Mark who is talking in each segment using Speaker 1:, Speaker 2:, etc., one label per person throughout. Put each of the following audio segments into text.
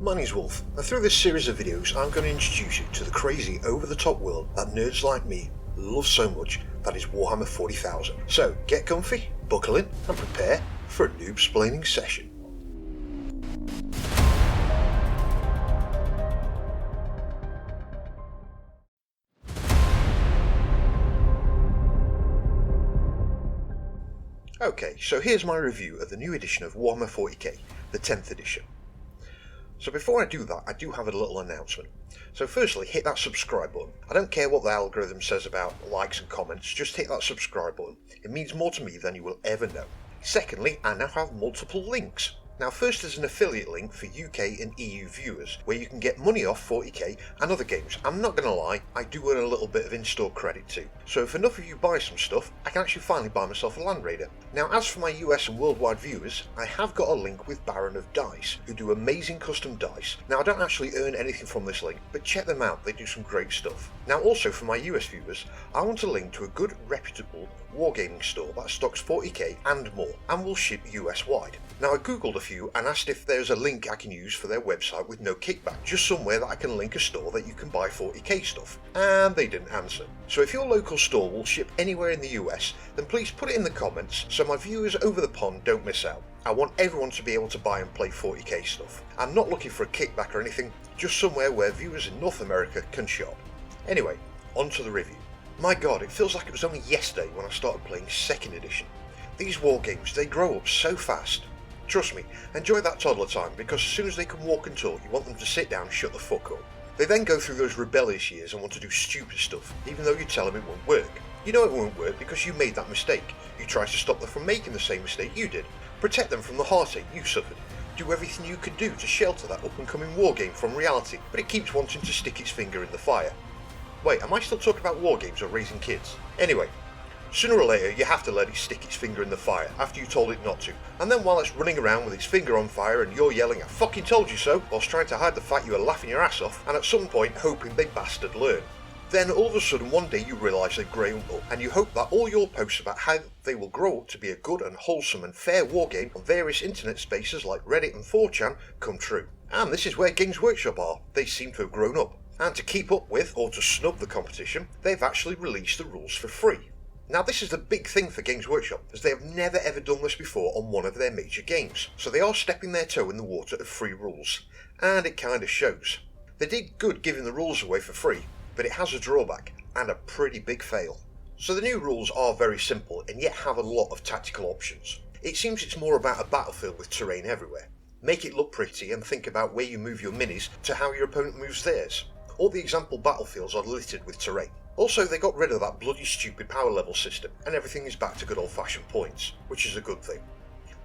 Speaker 1: My name's Wolf, and through this series of videos I'm going to introduce you to the crazy over-the-top world that nerds like me love so much, that is Warhammer 40,000. So get comfy, buckle in, and prepare for a Noob-Splaining session. Okay, so here's my review of the new edition of Warhammer 40k, the 10th edition. So before I do that, I do have a little announcement. So firstly, hit that subscribe button. I don't care what the algorithm says about likes and comments, just hit that subscribe button. It means more to me than you will ever know. Secondly, I now have multiple links. Now first there's an affiliate link for UK and EU viewers, where you can get money off 40k and other games. I'm not going to lie, I do earn a little bit of in-store credit too. So if enough of you buy some stuff, I can actually finally buy myself a Land Raider. Now as for my US and worldwide viewers, I have got a link with Baron of Dice, who do amazing custom dice. Now I don't actually earn anything from this link, but check them out, they do some great stuff. Now also for my US viewers, I want a link to a good reputable wargaming store that stocks 40k and more, and will ship US wide. Now I googled a few and asked if there's a link I can use for their website with no kickback, just somewhere that I can link a store that you can buy 40k stuff, and they didn't answer. So if your local store will ship anywhere in the US, then please put it in the comments so my viewers over the pond don't miss out. I want everyone to be able to buy and play 40k stuff. I'm not looking for a kickback or anything, just somewhere where viewers in North America can shop. Anyway, on to the review. My god, it feels like it was only yesterday when I started playing 2nd edition. These war games, they grow up so fast. Trust me, enjoy that toddler time, because as soon as they can walk and talk, you want them to sit down and shut the fuck up. They then go through those rebellious years and want to do stupid stuff, even though you tell them it won't work. You know it won't work because you made that mistake. You try to stop them from making the same mistake you did. Protect them from the heartache you suffered. Do everything you could do to shelter that up and coming war game from reality, but it keeps wanting to stick its finger in the fire. Wait, am I still talking about war games or raising kids? Anyway, sooner or later you have to let it stick its finger in the fire after you told it not to, and then while it's running around with its finger on fire and you're yelling "I fucking told you so," whilst trying to hide the fact you were laughing your ass off, and at some point hoping they bastard learn. Then all of a sudden one day you realise they've grown up, and you hope that all your posts about how they will grow up to be a good and wholesome and fair wargame on various internet spaces like Reddit and 4chan come true. And this is where Games Workshop are. They seem to have grown up. And to keep up with, or to snub the competition, they've actually released the rules for free. Now this is the big thing for Games Workshop, as they have never ever done this before on one of their major games. So they are stepping their toe in the water of free rules, and it kind of shows. They did good giving the rules away for free, but it has a drawback, and a pretty big fail. So the new rules are very simple, and yet have a lot of tactical options. It seems it's more about a battlefield with terrain everywhere. Make it look pretty and think about where you move your minis to how your opponent moves theirs. All the example battlefields are littered with terrain. Also, they got rid of that bloody stupid power level system, and everything is back to good old fashioned points, which is a good thing.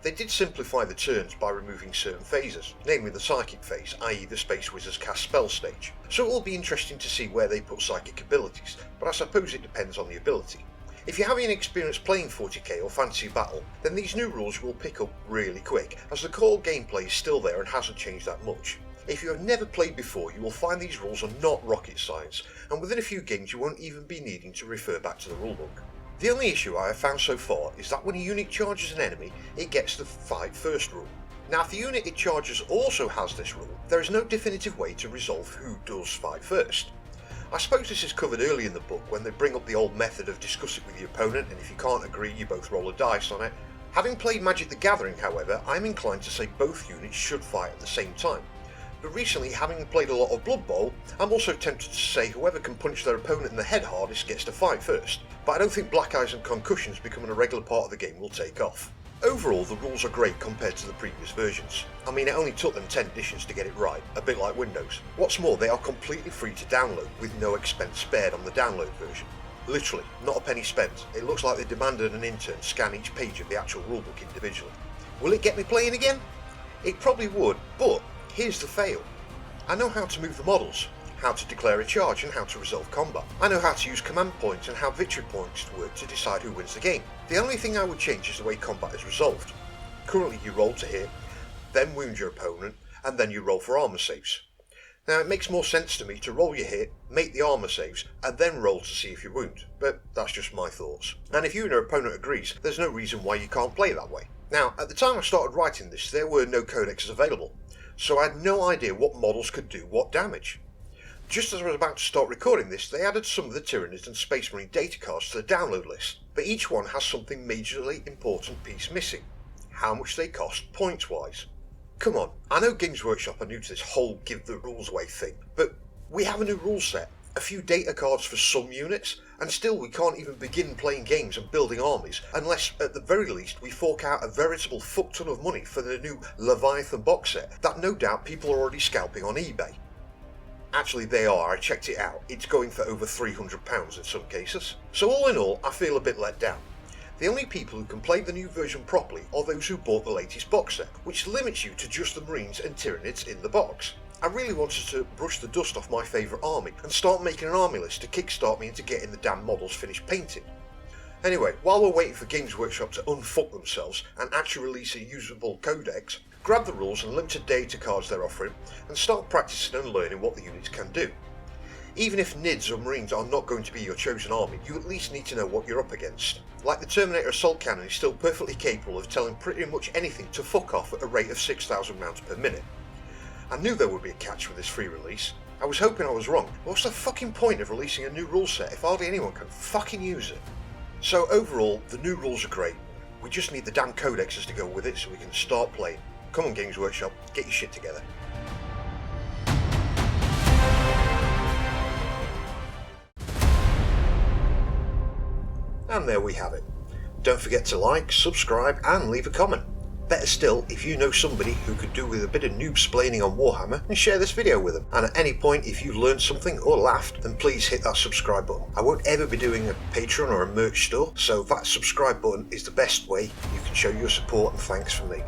Speaker 1: They did simplify the turns by removing certain phases, namely the psychic phase, i.e. the Space Wizard's cast spell stage. So it will be interesting to see where they put psychic abilities, but I suppose it depends on the ability. If you're having experience playing 40k or Fantasy Battle, then these new rules will pick up really quick, as the core gameplay is still there and hasn't changed that much. If you have never played before, you will find these rules are not rocket science, and within a few games you won't even be needing to refer back to the rulebook. The only issue I have found so far is that when a unit charges an enemy, it gets the fight first rule. Now if the unit it charges also has this rule, there is no definitive way to resolve who does fight first. I suppose this is covered early in the book when they bring up the old method of discuss it with your opponent, and if you can't agree you both roll a dice on it. Having played Magic the Gathering, however, I am inclined to say both units should fight at the same time. But recently, having played a lot of Blood Bowl, I'm also tempted to say whoever can punch their opponent in the head hardest gets to fight first, but I don't think black eyes and concussions becoming a regular part of the game will take off. Overall, the rules are great compared to the previous versions. I mean, it only took them 10 editions to get it right, a bit like Windows. What's more, they are completely free to download, with no expense spared on the download version. Literally, not a penny spent. It looks like they demanded an intern scan each page of the actual rulebook individually. Will it get me playing again? It probably would, but here's the fail. I know how to move the models, how to declare a charge and how to resolve combat. I know how to use command points and how victory points work to decide who wins the game. The only thing I would change is the way combat is resolved. Currently you roll to hit, then wound your opponent, and then you roll for armor saves. Now it makes more sense to me to roll your hit, make the armor saves, and then roll to see if you wound, but that's just my thoughts. And if you and your opponent agrees, there's no reason why you can't play that way. Now, at the time I started writing this, there were no codexes available, so I had no idea what models could do what damage. Just as I was about to start recording this, they added some of the Tyranids and Space Marine data cards to the download list, but each one has something majorly important piece missing: how much they cost points wise. Come on, I know Games Workshop are new to this whole give the rules away thing, but we have a new rule set, a few data cards for some units, and still we can't even begin playing games and building armies unless at the very least we fork out a veritable fuck ton of money for the new Leviathan box set that no doubt people are already scalping on eBay. Actually they are, I checked it out, it's going for over £300 in some cases. So all in all, I feel a bit let down. The only people who can play the new version properly are those who bought the latest box set, which limits you to just the Marines and Tyranids in the box. I really wanted to brush the dust off my favourite army and start making an army list to kickstart me into getting the damn models finished painting. Anyway, while we're waiting for Games Workshop to unfuck themselves and actually release a usable codex, grab the rules and limited data cards they're offering and start practicing and learning what the units can do. Even if NIDs or Marines are not going to be your chosen army, you at least need to know what you're up against. Like the Terminator Assault Cannon is still perfectly capable of telling pretty much anything to fuck off at a rate of 6,000 rounds per minute. I knew there would be a catch with this free release. I was hoping I was wrong. What's the fucking point of releasing a new rule set if hardly anyone can fucking use it? So overall, the new rules are great. We just need the damn codexes to go with it so we can start playing. Come on Games Workshop, get your shit together. And there we have it. Don't forget to like, subscribe and leave a comment. Better still, if you know somebody who could do with a bit of noob-splaining on Warhammer, and share this video with them. And at any point if you learned something or laughed, then please hit that subscribe button. I won't ever be doing a Patreon or a merch store, so that subscribe button is the best way you can show your support and thanks from me.